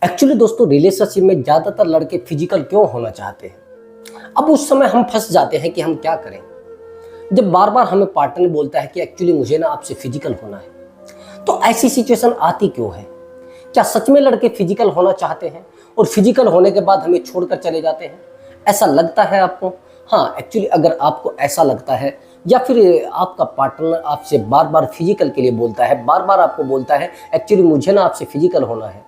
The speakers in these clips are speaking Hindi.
एक्चुअली दोस्तों रिलेशनशिप में ज़्यादातर लड़के फिजिकल क्यों होना चाहते हैं। अब उस समय हम फंस जाते हैं कि हम क्या करें जब बार बार हमें पार्टनर बोलता है कि एक्चुअली मुझे ना आपसे फिजिकल होना है। तो ऐसी सिचुएशन आती क्यों है? क्या सच में लड़के फिजिकल होना चाहते हैं और फिजिकल होने के बाद हमें छोड़कर चले जाते हैं? ऐसा लगता है आपको? हाँ, एक्चुअली अगर आपको ऐसा लगता है या फिर आपका पार्टनर आपसे बार बार फिजिकल के लिए बोलता है, बार बार आपको बोलता है एक्चुअली मुझे ना आपसे फिजिकल होना है,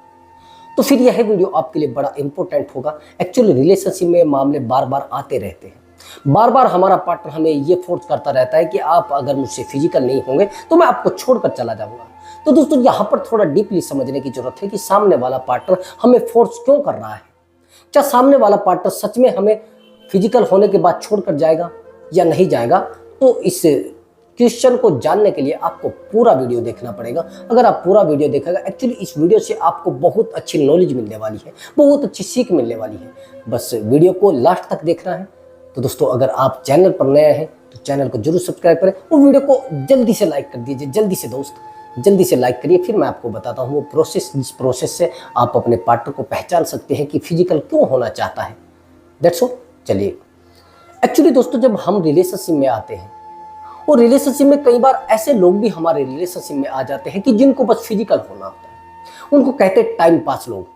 तो फिर यह वीडियो आपके लिए बड़ा इंपॉर्टेंट होगा। एक्चुअली रिलेशनशिप में मामले बार बार आते रहते हैं। बार बार हमारा पार्टनर हमें ये फोर्स करता रहता है कि आप अगर मुझसे फिजिकल नहीं होंगे तो मैं आपको छोड़कर चला जाऊंगा। तो दोस्तों यहाँ पर थोड़ा डीपली समझने की जरूरत है कि सामने वाला पार्टनर हमें फोर्स क्यों कर रहा है। क्या सामने वाला पार्टनर सच में हमें फिजिकल होने के बाद छोड़कर जाएगा या नहीं जाएगा? तो इस क्वेश्चन को जानने के लिए आपको पूरा वीडियो देखना पड़ेगा। अगर आप पूरा वीडियो देखेगा, एक्चुअली इस वीडियो से आपको बहुत अच्छी नॉलेज मिलने वाली है, बहुत अच्छी सीख मिलने वाली है। बस वीडियो को लास्ट तक देखना है। तो दोस्तों अगर आप चैनल पर नए हैं तो चैनल को जरूर सब्सक्राइब करें और वीडियो को जल्दी से लाइक कर दीजिए। जल्दी से दोस्त, जल्दी से लाइक करिए। फिर मैं आपको बताता हूँ वो प्रोसेस, जिस प्रोसेस से आप अपने पार्टनर को पहचान सकते हैं कि फिजिकल क्यों होना चाहता है। That's all. चलिए, एक्चुअली दोस्तों जब हम रिलेशनशिप में आते हैं और रिलेशनशिप में कई बार ऐसे लोग भी हमारे रिलेशनशिप में आ जाते हैं कि जिनको बस फिजिकल होना होता है। उनको कहते हैं टाइम पास लोग।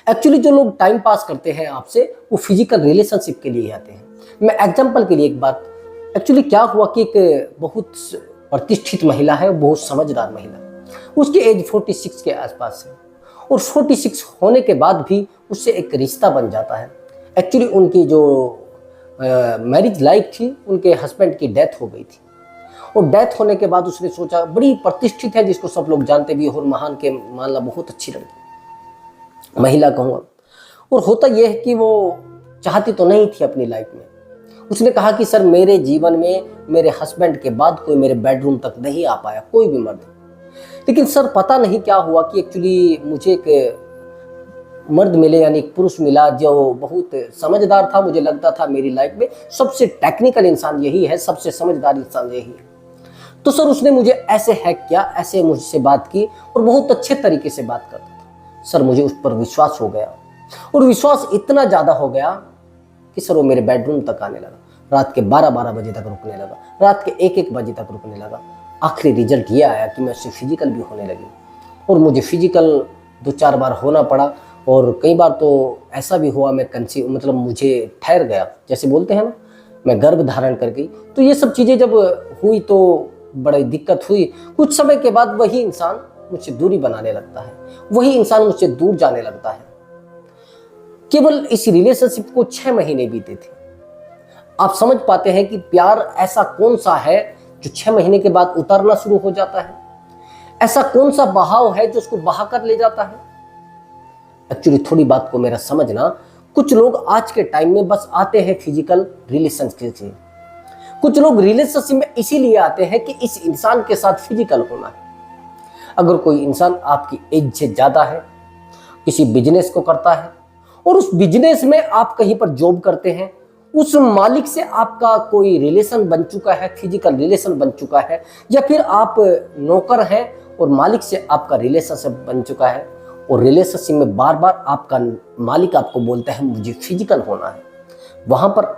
एक्चुअली जो लोग टाइम पास करते हैं आपसे, वो फिजिकल रिलेशनशिप के लिए आते हैं। मैं एग्जांपल के लिए एक बात, एक्चुअली क्या हुआ कि एक बहुत प्रतिष्ठित महिला है, बहुत समझदार महिला, उसकी एज 46 के आसपास है और 46 होने के बाद भी उससे एक रिश्ता बन जाता है। एक्चुअली उनकी जो मैरिज लाइफ थी, उनके हस्बैंड की डेथ हो गई थी और डेथ होने के बाद उसने सोचा, बड़ी प्रतिष्ठित है जिसको सब लोग जानते भी और महान के मानला बहुत अच्छी लड़की महिला कहूँगा। और होता यह है कि वो चाहती तो नहीं थी अपनी लाइफ में। उसने कहा कि सर मेरे जीवन में मेरे हस्बैंड के बाद कोई मेरे बेडरूम तक नहीं आ पाया, कोई भी मर्द। लेकिन सर पता नहीं क्या हुआ कि एक्चुअली मुझे एक मर्द मिले, यानी एक पुरुष मिला जो बहुत समझदार था। मुझे लगता था मेरी लाइफ में सबसे टेक्निकल इंसान यही है, सबसे समझदार इंसान यही है। तो सर उसने मुझे ऐसे हैक किया, ऐसे मुझसे बात की और बहुत अच्छे तरीके से बात करता था। सर मुझे उस पर विश्वास हो गया और विश्वास इतना ज़्यादा हो गया कि सर वो मेरे बेडरूम तक आने लगा। रात के 12-12 बजे तक रुकने लगा, रात के 1-1 बजे तक रुकने लगा। आखिरी रिजल्ट ये आया कि मैं उससे फिजिकल भी होने लगी और मुझे फिजिकल 2-4 बार होना पड़ा और कई बार तो ऐसा भी हुआ मैं कंसीव, मतलब मुझे ठहर गया, जैसे बोलते हैं ना, मैं गर्भ धारण कर गई। तो ये सब चीज़ें जब हुई तो बड़ी दिक्कत हुई। कुछ समय के बाद वही इंसान मुझसे दूरी बनाने लगता है, वही इंसान मुझसे दूर जाने लगता है। केवल इस रिलेशनशिप को 6 महीने बीते थे। आप समझ पाते हैं कि प्यार ऐसा कौन सा है जो 6 महीने के बाद उतरना शुरू हो जाता है? ऐसा कौन सा बहाव है जो उसको बहा कर ले जाता है? एक्चुअली थोड़ी बात को मेरा समझना, कुछ लोग आज के टाइम में बस आते हैं फिजिकल रिलेशनशिप से। कुछ लोग रिलेशनशिप में इसीलिए आते हैं कि इस इंसान के साथ फिजिकल होना है। अगर कोई इंसान आपकी एज से ज्यादा है, किसी बिजनेस को करता है और उस बिजनेस में आप कहीं पर जॉब करते हैं, उस मालिक से आपका कोई रिलेशन बन चुका है, फिजिकल रिलेशन बन चुका है, या फिर आप नौकर हैं और मालिक से आपका रिलेशनशिप बन चुका है और रिलेशनशिप में बार बार आपका मालिक आपको बोलता है मुझे फिजिकल होना है, वहां पर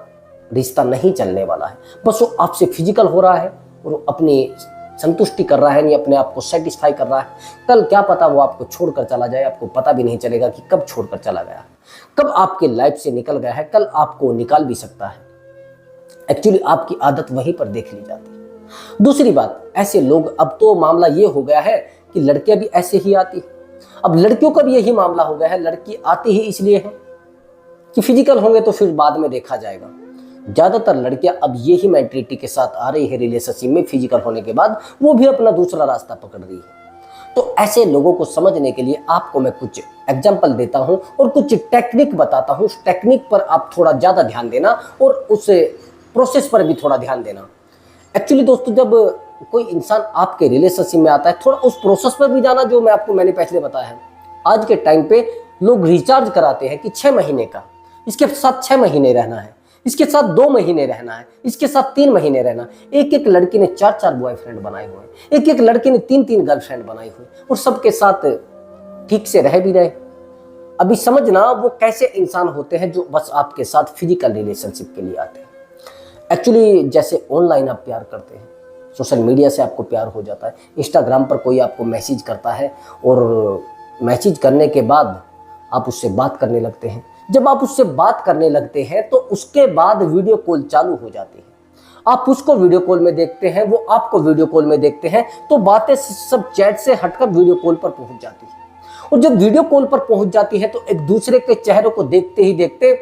रिश्ता नहीं चलने वाला है। बस वो आपसे फिजिकल हो रहा है और वो अपनी संतुष्टि कर रहा है, नहीं अपने आप को सेटिस्फाई कर रहा है। कल क्या पता वो आपको छोड़कर चला जाए, आपको पता भी नहीं चलेगा कि कब छोड़कर चला गया, कब आपके लाइफ से निकल गया है, कल आपको निकाल भी सकता है। एक्चुअली आपकी आदत वहीं पर देख ली जाती है। दूसरी बात, ऐसे लोग, अब तो मामला ये हो गया है कि लड़कियां भी ऐसे ही आती है। अब लड़कियों का भी यही मामला हो गया है, लड़की आती ही इसलिए है कि फिजिकल होंगे तो फिर बाद में देखा जाएगा। ज्यादातर लड़कियां अब यही मेंटलिटी के साथ आ रही है रिलेशनशिप में, फिजिकल होने के बाद वो भी अपना दूसरा रास्ता पकड़ रही है। तो ऐसे लोगों को समझने के लिए आपको मैं कुछ एग्जांपल देता हूं और कुछ टेक्निक बताता हूं। उस टेक्निक पर आप थोड़ा ज्यादा ध्यान देना और उस प्रोसेस पर भी थोड़ा ध्यान देना। एक्चुअली दोस्तों जब कोई इंसान आपके रिलेशनशिप में आता है, थोड़ा उस प्रोसेस पर भी जाना जो मैंने पहले बताया है। आज के टाइम पे लोग रिचार्ज कराते हैं कि 6 महीने का, इसके साथ 6 महीने रहना है, इसके साथ 2 महीने रहना है, इसके साथ 3 महीने रहना। एक एक लड़की ने 4-4 बॉयफ्रेंड बनाए हुए हैं, एक एक लड़की ने 3-3 गर्लफ्रेंड बनाई हुई और सबके साथ ठीक से रह भी रहे। अभी समझना वो कैसे इंसान होते हैं जो बस आपके साथ फिजिकल रिलेशनशिप के लिए आते हैं। एक्चुअली जैसे ऑनलाइन आप प्यार करते हैं, सोशल मीडिया से आपको प्यार हो जाता है, इंस्टाग्राम पर कोई आपको मैसेज करता है और मैसेज करने के बाद आप उससे बात करने लगते हैं। जब आप उससे बात करने लगते हैं तो उसके बाद वीडियो कॉल चालू हो जाती है। आप उसको वीडियो कॉल में देखते हैं, वो आपको वीडियो कॉल में देखते हैं, तो बातें सब चैट से हटकर वीडियो कॉल पर पहुंच जाती है। और जब वीडियो कॉल पर पहुंच जाती है तो एक दूसरे के चेहरों को देखते ही देखते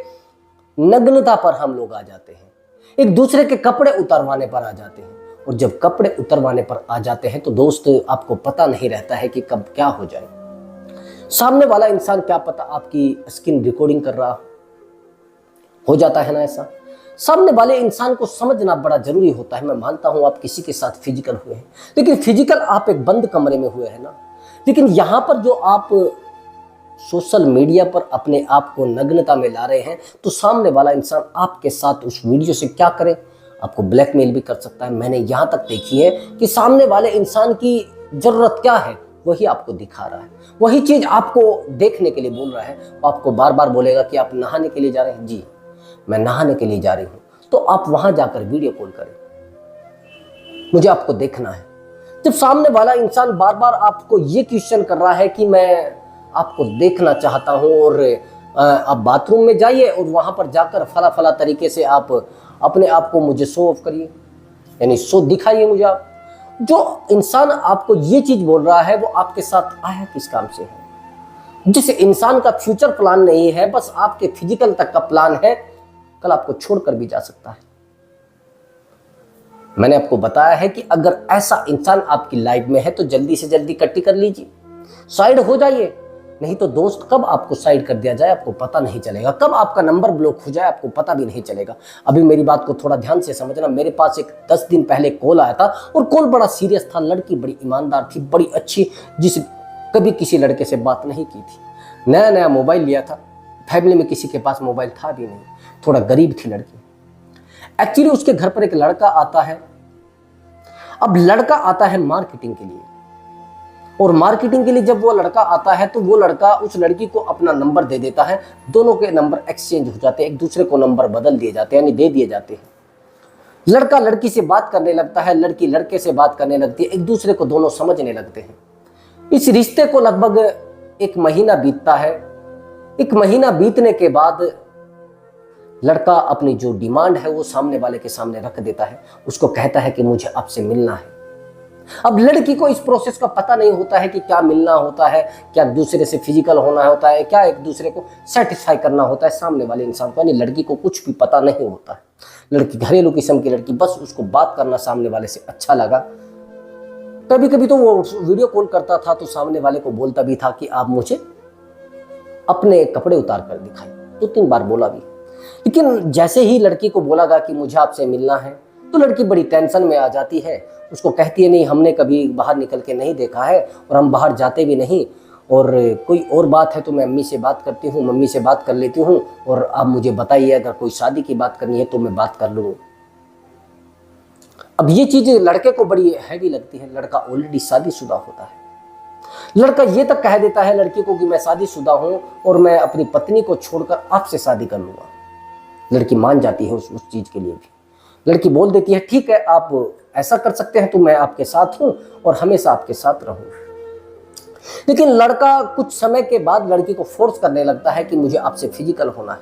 नग्नता पर हम लोग आ जाते हैं, एक दूसरे के कपड़े उतरवाने पर आ जाते हैं। और जब कपड़े उतरवाने पर आ जाते हैं तो दोस्त आपको पता नहीं रहता है कि कब क्या हो जाए। सामने वाला इंसान क्या पता आपकी स्क्रीन रिकॉर्डिंग कर रहा हो जाता है ना ऐसा। सामने वाले इंसान को समझना बड़ा जरूरी होता है। मैं मानता हूं आप किसी के साथ फिजिकल हुए हैं, लेकिन फिजिकल आप एक बंद कमरे में हुए हैं ना, लेकिन यहां पर जो आप सोशल मीडिया पर अपने आप को नग्नता में ला रहे हैं, तो सामने वाला इंसान आपके साथ उस वीडियो से क्या करे, आपको ब्लैकमेल भी कर सकता है। मैंने यहां तक देखी है कि सामने वाले इंसान की जरूरत क्या है वही आपको दिखा रहा है, वही चीज आपको देखने के लिए बोल रहा है। आपको बार बार बोलेगा कि आप नहाने के लिए जा रहे हैं, जी मैं नहाने के लिए जा रही हूं, तो आप वहां जाकर वीडियो कॉल करें, मुझे आपको देखना है। जब सामने वाला इंसान बार बार आपको ये क्वेश्चन कर रहा है कि मैं आपको देखना चाहता हूं और आप बाथरूम में जाइए और वहां पर जाकर फला फला तरीके से आप अपने आप को मुझे शो ऑफ करिए, यानी शो दिखाइए मुझे आप। जो इंसान आपको ये चीज बोल रहा है वो आपके साथ आया किस काम से है। जिस इंसान का फ्यूचर प्लान नहीं है, बस आपके फिजिकल तक का प्लान है, कल आपको छोड़कर भी जा सकता है। मैंने आपको बताया है कि अगर ऐसा इंसान आपकी लाइफ में है तो जल्दी से जल्दी कट्टी कर लीजिए, साइड हो जाइए, नहीं तो दोस्त कब आपको साइड कर दिया जाए आपको पता नहीं चलेगा, कब आपका नंबर ब्लॉक हो जाए आपको पता भी नहीं चलेगा। अभी मेरी बात को थोड़ा ध्यान से समझना। मेरे पास एक 10 दिन पहले कॉल आया था और कॉल बड़ा सीरियस था। लड़की बड़ी ईमानदार थी, बड़ी अच्छी, जिस कभी किसी लड़के से बात नहीं की थी, नया नया मोबाइल लिया था, फैमिली में किसी के पास मोबाइल था भी नहीं, थोड़ा गरीब थी लड़की। एक्चुअली उसके घर पर एक लड़का आता है। अब लड़का आता है मार्केटिंग के लिए, और मार्केटिंग के लिए जब वो लड़का आता है तो वो लड़का उस लड़की को अपना नंबर दे देता है। दोनों के नंबर एक्सचेंज हो जाते हैं, एक दूसरे को नंबर बदल दिए जाते हैं, यानी दे दिए जाते हैं। लड़का लड़की से बात करने लगता है, लड़की लड़के से बात करने लगती है, एक दूसरे को दोनों समझने लगते हैं। इस रिश्ते को लगभग 1 महीना बीतता है। 1 महीना बीतने के बाद लड़का अपनी जो डिमांड है वो सामने वाले के सामने रख देता है। उसको कहता है कि मुझे आपसे मिलना है। अब लड़की को इस प्रोसेस का पता नहीं होता है कि क्या मिलना होता है, क्या दूसरे से फिजिकल होना होता है, क्या एक दूसरे को सेटिस्फाई करना होता है सामने वाले इंसान को। यानी लड़की को कुछ भी पता नहीं होता है। लड़की घरेलू किस्म की लड़की, बस उसको बात करना सामने वाले से अच्छा लगा। कभी कभी तो वो वीडियो कॉल करता था तो सामने वाले को बोलता भी था कि आप मुझे अपने कपड़े उतार कर दिखाइए, 2-3 बार बोला भी। लेकिन जैसे ही लड़की को बोला गया कि मुझे आपसे मिलना है तो लड़की बड़ी टेंशन में आ जाती है। उसको कहती है नहीं, हमने कभी बाहर निकल के नहीं देखा है और हम बाहर जाते भी नहीं, और कोई और बात है तो मैं अम्मी से बात करती हूँ, मम्मी से बात कर लेती हूँ, और आप मुझे बताइए अगर कोई शादी की बात करनी है तो मैं बात कर लूँगी। अब ये चीज़ लड़के को बड़ी हैवी लगती है। लड़का ऑलरेडी शादीशुदा होता है। लड़का ये तक कह देता है लड़की को कि मैं शादीशुदा हूँ और मैं अपनी पत्नी को छोड़कर आपसे शादी कर लूँगा। लड़की मान जाती है उस चीज़ के लिए भी। लड़की बोल देती है ठीक है, आप ऐसा कर सकते हैं तो मैं आपके साथ हूं और हमेशा आपके साथ रहूंगा। लेकिन लड़का कुछ समय के बाद लड़की को फोर्स करने लगता है कि मुझे आपसे फिजिकल होना है।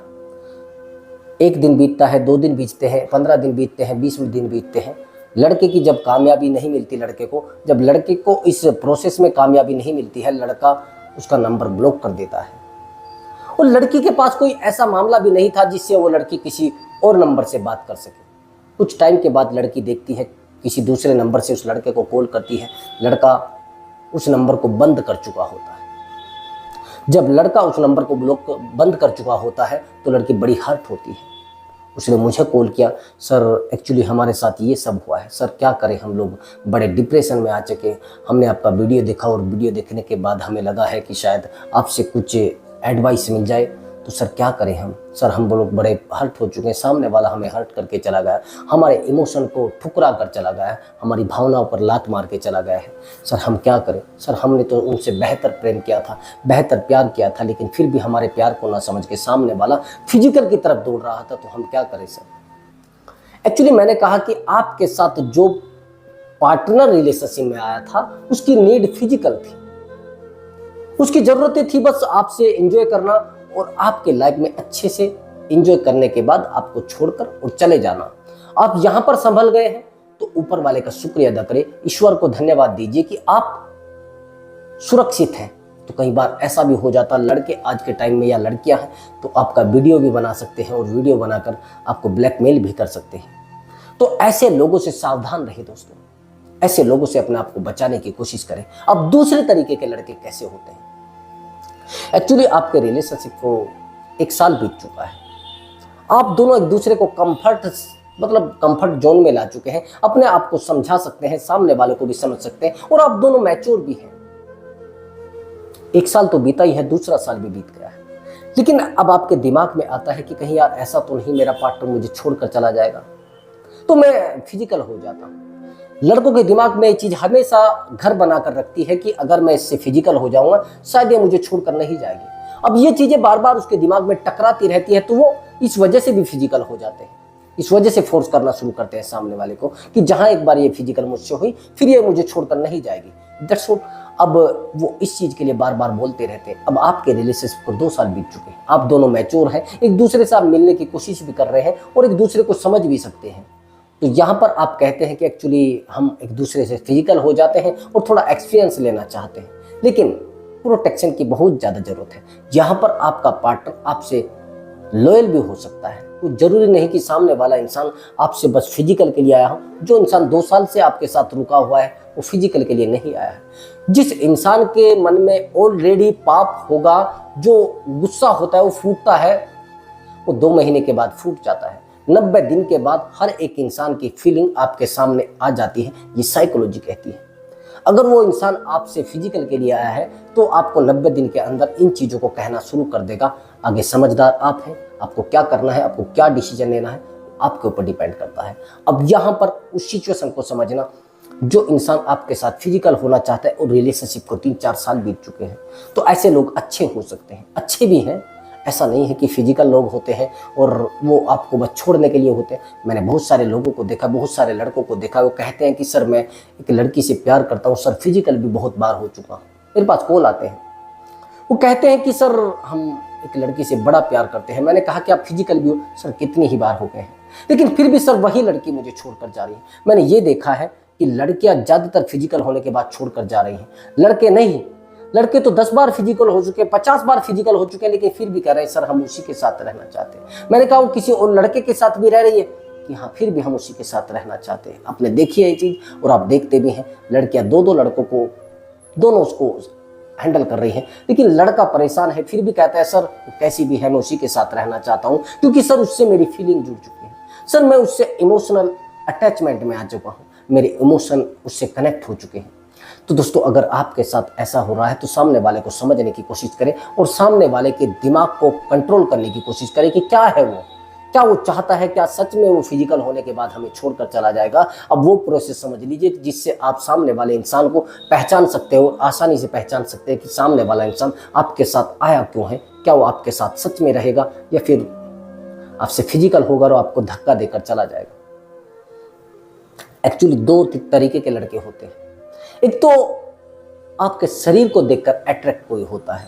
1 दिन बीतता है, 2 दिन बीतते हैं, 15 दिन बीतते हैं, 20 दिन बीतते हैं। लड़के की जब कामयाबी नहीं मिलती, लड़के को जब लड़के को इस प्रोसेस में कामयाबी नहीं मिलती है, लड़का उसका नंबर ब्लॉक कर देता है। और लड़की के पास कोई ऐसा मामला भी नहीं था जिससे वो लड़की किसी और नंबर से बात कर सके। कुछ टाइम के बाद लड़की देखती है किसी दूसरे नंबर से उस लड़के को कॉल करती है। लड़का उस नंबर को बंद कर चुका होता है। जब लड़का उस नंबर को ब्लॉक बंद कर चुका होता है तो लड़की बड़ी हर्ट होती है। उसने मुझे कॉल किया, सर एक्चुअली हमारे साथ ये सब हुआ है, सर क्या करें, हम लोग बड़े डिप्रेशन में आ चुके। हमने आपका वीडियो देखा और वीडियो देखने के बाद हमें लगा है कि शायद आपसे कुछ एडवाइस मिल जाए, तो सर क्या करें हम, सर हम लोग बड़े हर्ट हो चुके हैं, सामने वाला हमें हर्ट करके चला गया, हमारे इमोशन को ठुकरा कर चला गया है, हमारी भावनाओं पर लात मार के चला गया है, सर हम क्या करें, सर हमने तो उनसे बेहतर प्रेम किया था, बेहतर प्यार किया था, लेकिन फिर भी हमारे प्यार को ना समझ के सामने वाला फिजिकल की तरफ दौड़ रहा था, तो हम क्या करें सर। एक्चुअली मैंने कहा कि आपके साथ जो पार्टनर रिलेशनशिप में आया था उसकी नीड फिजिकल थी, उसकी जरूरतें थी बस आपसे एंजॉय करना और आपके लाइफ में अच्छे से एंजॉय करने के बाद आपको छोड़कर और चले जाना। आप यहां पर संभल गए हैं तो ऊपर वाले का शुक्रिया अदा करें, ईश्वर को धन्यवाद दीजिए कि आप सुरक्षित हैं। तो कई बार ऐसा भी हो जाता, लड़के आज के टाइम में या लड़कियां हैं तो आपका वीडियो भी बना सकते हैं और वीडियो बनाकर आपको ब्लैकमेल भी कर सकते हैं। तो ऐसे लोगों से सावधान रहे दोस्तों, ऐसे लोगों से अपने आप को बचाने की कोशिश करें। अब दूसरे तरीके के लड़के कैसे होते हैं। एक्चुअली आपके रिलेशनशिप को 1 साल बीत चुका है, आप दोनों एक दूसरे को कंफर्ट जोन में ला चुके हैं, अपने आप को समझा सकते हैं, सामने वाले को भी समझ सकते हैं और आप दोनों मैच्योर भी हैं। 1 साल तो बीता ही है, दूसरा साल भी बीत गया है, लेकिन अब आपके दिमाग में आता है कि कहीं यार ऐसा तो नहीं मेरा पार्टनर मुझे छोड़कर चला जाएगा, तो मैं फिजिकल हो जाता हूं। लड़कों के दिमाग में ये चीज हमेशा घर बनाकर रखती है कि अगर मैं इससे फिजिकल हो जाऊंगा शायद ये मुझे छोड़कर नहीं जाएगी। अब ये चीजें बार बार उसके दिमाग में टकराती रहती है, तो वो इस वजह से भी फिजिकल हो जाते हैं, इस वजह से फोर्स करना शुरू करते हैं सामने वाले को कि जहां एक बार ये फिजिकल मुझसे हुई फिर ये मुझे छोड़कर नहीं जाएगी। That's what. अब वो इस चीज के लिए बार बार बोलते रहते हैं। अब आपके रिलेशनशिप को 2 साल बीत चुके हैं, आप दोनों मैच्योर हैं, एक दूसरे से आप मिलने की कोशिश भी कर रहे हैं और एक दूसरे को समझ भी सकते हैं। तो यहाँ पर आप कहते हैं कि एक्चुअली हम एक दूसरे से फिजिकल हो जाते हैं और थोड़ा एक्सपीरियंस लेना चाहते हैं, लेकिन प्रोटेक्शन की बहुत ज़्यादा ज़रूरत है। यहाँ पर आपका पार्टनर आपसे लॉयल भी हो सकता है, तो जरूरी नहीं कि सामने वाला इंसान आपसे बस फिजिकल के लिए आया हो। जो इंसान 2 साल से आपके साथ रुका हुआ है वो फिजिकल के लिए नहीं आया है। जिस इंसान के मन में ऑलरेडी पाप होगा, जो गुस्सा होता है वो फूटता है, वो 2 महीने के बाद फूट जाता है, 90 दिन के बाद हर एक इंसान की फीलिंग आपके सामने आ जाती है, ये साइकोलॉजी कहती है। अगर वो इंसान आपसे फिजिकल के लिए आया है तो आपको 90 दिन के अंदर इन चीज़ों को कहना शुरू कर देगा। आगे समझदार आप हैं, आपको क्या करना है, आपको क्या डिसीजन लेना है आपके ऊपर डिपेंड करता है। अब यहाँ पर उस सिचुएशन को समझना, जो इंसान आपके साथ फिजिकल होना चाहता है और रिलेशनशिप को 3-4 साल बीत चुके हैं, तो ऐसे लोग अच्छे हो सकते हैं, अच्छे भी हैं। ऐसा नहीं है कि फिजिकल लोग होते हैं और वो आपको बस छोड़ने के लिए होते हैं। मैंने बहुत सारे लोगों को देखा, बहुत सारे लड़कों को देखा, वो कहते हैं कि सर मैं एक लड़की से प्यार करता हूँ सर, फिजिकल भी बहुत बार हो चुका हूँ। मेरे पास कॉल आते हैं, वो कहते हैं कि सर हम एक लड़की से बड़ा प्यार करते हैं। मैंने कहा कि आप फिजिकल भी हो सर, कितनी ही बार हो गए हैं, लेकिन फिर भी सर वही लड़की मुझे छोड़कर जा रही है। मैंने ये देखा है कि लड़कियां ज़्यादातर फिजिकल होने के बाद छोड़कर जा रही हैं, लड़के नहीं। लड़के तो 10 बार फिजिकल हो चुके हैं, 50 बार फिजिकल हो चुके हैं, लेकिन फिर भी कह रहे हैं सर हम उसी के साथ रहना चाहते हैं। मैंने कहा वो किसी और लड़के के साथ भी रह रही है कि हाँ फिर भी हम उसी के साथ रहना चाहते हैं। आपने देखी है ये चीज़ और आप देखते भी हैं, लड़कियां 2-2 लड़कों को, दोनों उसको हैंडल कर रही है, लेकिन लड़का परेशान है, फिर भी कहता है सर कैसी भी है मैं उसी के साथ रहना चाहता हूँ, क्योंकि सर उससे मेरी फीलिंग जुड़ चुकी है, सर मैं उससे इमोशनल अटैचमेंट में आ चुका हूँ, मेरे इमोशन उससे कनेक्ट हो चुके हैं। तो दोस्तों अगर आपके साथ ऐसा हो रहा है तो सामने वाले को समझने की कोशिश करें और सामने वाले के दिमाग को कंट्रोल करने की कोशिश करें कि क्या है वो, क्या वो चाहता है, क्या सच में वो फिजिकल होने के बाद हमें छोड़कर चला जाएगा। अब वो प्रोसेस समझ लीजिए जिससे आप सामने वाले इंसान को पहचान सकते हो, आसानी से पहचान सकते हैं कि सामने वाला इंसान आपके साथ आया क्यों है, क्या वो आपके साथ सच में रहेगा या फिर आपसे फिजिकल होगा और आपको धक्का देकर चला जाएगा। एक्चुअली 2 तरीके के लड़के होते हैं, एक तो आपके शरीर को देखकर अट्रैक्ट कोई होता है,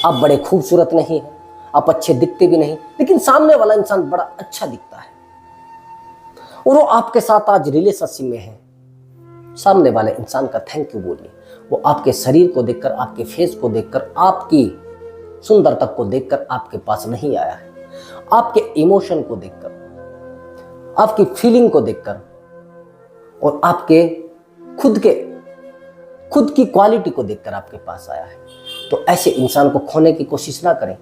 आप बड़े खूबसूरत नहीं हैं, आप अच्छे दिखते भी नहीं, लेकिन सामने वाला इंसान बड़ा अच्छा दिखता है और वो आपके साथ आज रिलेशनशिप में है। सामने वाले इंसान का थैंक यू बोलिए, वो आपके शरीर को देखकर, आपके फेस को देखकर, आपकी सुंदरता को देखकर आपके पास नहीं आया है, आपके इमोशन को देखकर, आपकी फीलिंग को देखकर और आपके खुद की क्वालिटी को देखकर आपके पास आया है। तो ऐसे इंसान को खोने की कोशिश ना करें।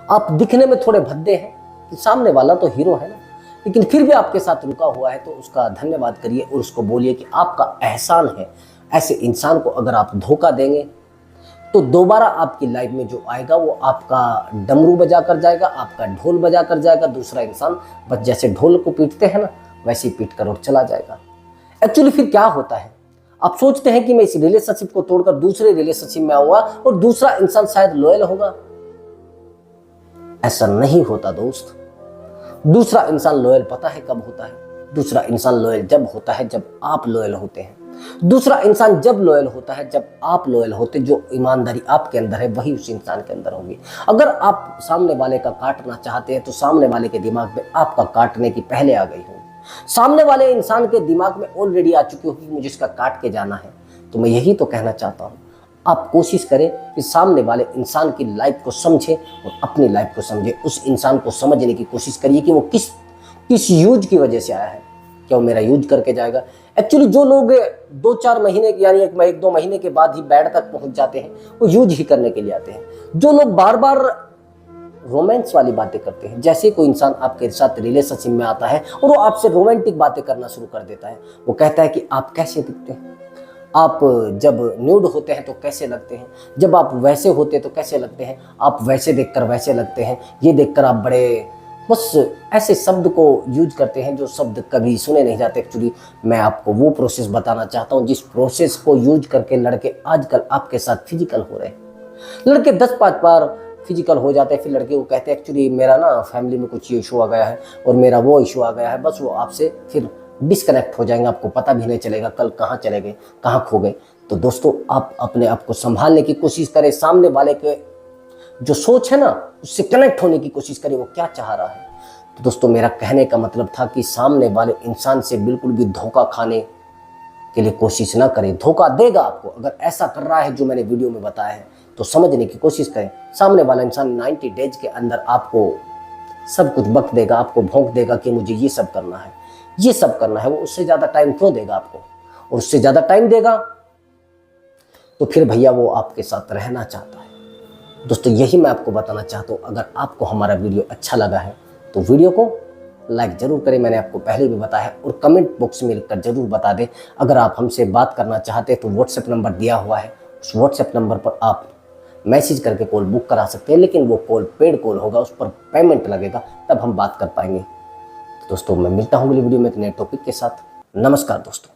आप दिखने में थोड़े भद्दे हैं कि सामने वाला तो हीरो है ना, लेकिन फिर भी आपके साथ रुका हुआ है, तो उसका धन्यवाद करिए और उसको बोलिए कि आपका एहसान है। ऐसे इंसान को अगर आप धोखा देंगे तो दोबारा आपकी लाइफ में जो आएगा वो आपका डमरू बजा कर जाएगा, आपका ढोल बजा कर जाएगा। दूसरा इंसान बस जैसे ढोल को पीटते हैं ना, वैसे ही पीट कर और चला जाएगा। एक्चुअली फिर क्या होता है, आप सोचते हैं कि मैं इस रिलेशनशिप को तोड़कर दूसरे रिलेशनशिप में आऊंगा और दूसरा इंसान शायद लॉयल होगा। ऐसा नहीं होता दोस्त। दूसरा इंसान लॉयल पता है कब होता है? दूसरा इंसान लॉयल जब होता है जब आप लॉयल होते हैं। दूसरा इंसान जब लॉयल होता है जब आप लॉयल होते। जो ईमानदारी आपके अंदर है वही उस इंसान के अंदर होगी। अगर आप सामने वाले का काटना चाहते हैं तो सामने वाले के दिमाग में आपका काटने की पहले आ गई हो। सामने वाले इंसान के दिमाग में ऑलरेडी आ चुकी होगी मुझे इसका काट के जाना है। तो मैं यही तो कहना चाहता हूँ, आप कोशिश करें कि सामने वाले इंसान की लाइफ को समझें और अपनी लाइफ को समझें। उस इंसान को समझने की कोशिश करिए कि वो किस यूज की वजह से आया है। क्या वो मेरा यूज करके जाएगा? एक्चुअली जो लोग 2-4 महीने यानी 1-2 महीने के बाद ही बेड तक पहुंच जाते हैं वो यूज ही करने के लिए आते हैं। जो लोग बार बार रोमांस वाली बातें करते हैं, जैसे कोई इंसान आपके साथ रिलेशनशिप में आता है और वो आपसे रोमांटिक बातें करना शुरू कर देता है। वो कहता है कि आप कैसे दिखते हैं, आप जब न्यूड होते हैं तो कैसे लगते हैं, जब आप वैसे होते हैं तो कैसे लगते हैं, आप वैसे देखकर वैसे लगते हैं, ये देखकर आप बड़े, बस ऐसे शब्द को यूज करते हैं जो शब्द कभी सुने नहीं जाते। एक्चुअली मैं आपको वो प्रोसेस बताना चाहता हूँ जिस प्रोसेस को यूज करके लड़के आजकल आपके साथ फिजिकल हो रहे हैं। लड़के 10-5 बार फिजिकल हो जाते हैं, फिर लड़के को कहते हैं एक्चुअली मेरा ना फैमिली में कुछ ये इशू आ गया है और मेरा वो इशू आ गया है। बस वो आपसे फिर डिस्कनेक्ट हो जाएंगे, आपको पता भी नहीं चलेगा कल कहाँ चले गए, कहाँ खो गए। तो दोस्तों आप अपने आप को संभालने की कोशिश करें। सामने वाले के जो सोच है ना उससे कनेक्ट होने की कोशिश करें, वो क्या चाह रहा है। तो दोस्तों मेरा कहने का मतलब था कि सामने वाले इंसान से बिल्कुल भी धोखा खाने के लिए कोशिश ना करें। धोखा देगा आपको। अगर ऐसा कर रहा है जो मैंने वीडियो में बताया है तो समझने की कोशिश करें। सामने वाला इंसान 90 डेज के अंदर आपको सब कुछ बक देगा, आपको भौंक देगा कि मुझे ये सब करना है, ये सब करना है। वो उससे ज़्यादा टाइम क्यों देगा आपको? और उससे ज़्यादा टाइम देगा तो फिर भैया वो आपके साथ रहना चाहता है। दोस्तों यही मैं आपको बताना चाहता हूँ। अगर आपको हमारा वीडियो अच्छा लगा है तो वीडियो को लाइक ज़रूर करें, मैंने आपको पहले भी बताया है, और कमेंट बॉक्स में लिखकर ज़रूर बता दें। अगर आप हमसे बात करना चाहते हैं तो व्हाट्सएप नंबर दिया हुआ है, उस व्हाट्सएप नंबर पर आप मैसेज करके कॉल बुक करा सकते हैं। लेकिन वो कॉल पेड कॉल होगा, उस पर पेमेंट लगेगा, तब हम बात कर पाएंगे। तो दोस्तों मैं मिलता हूँ अगली वीडियो में एक नए टॉपिक के साथ। नमस्कार दोस्तों।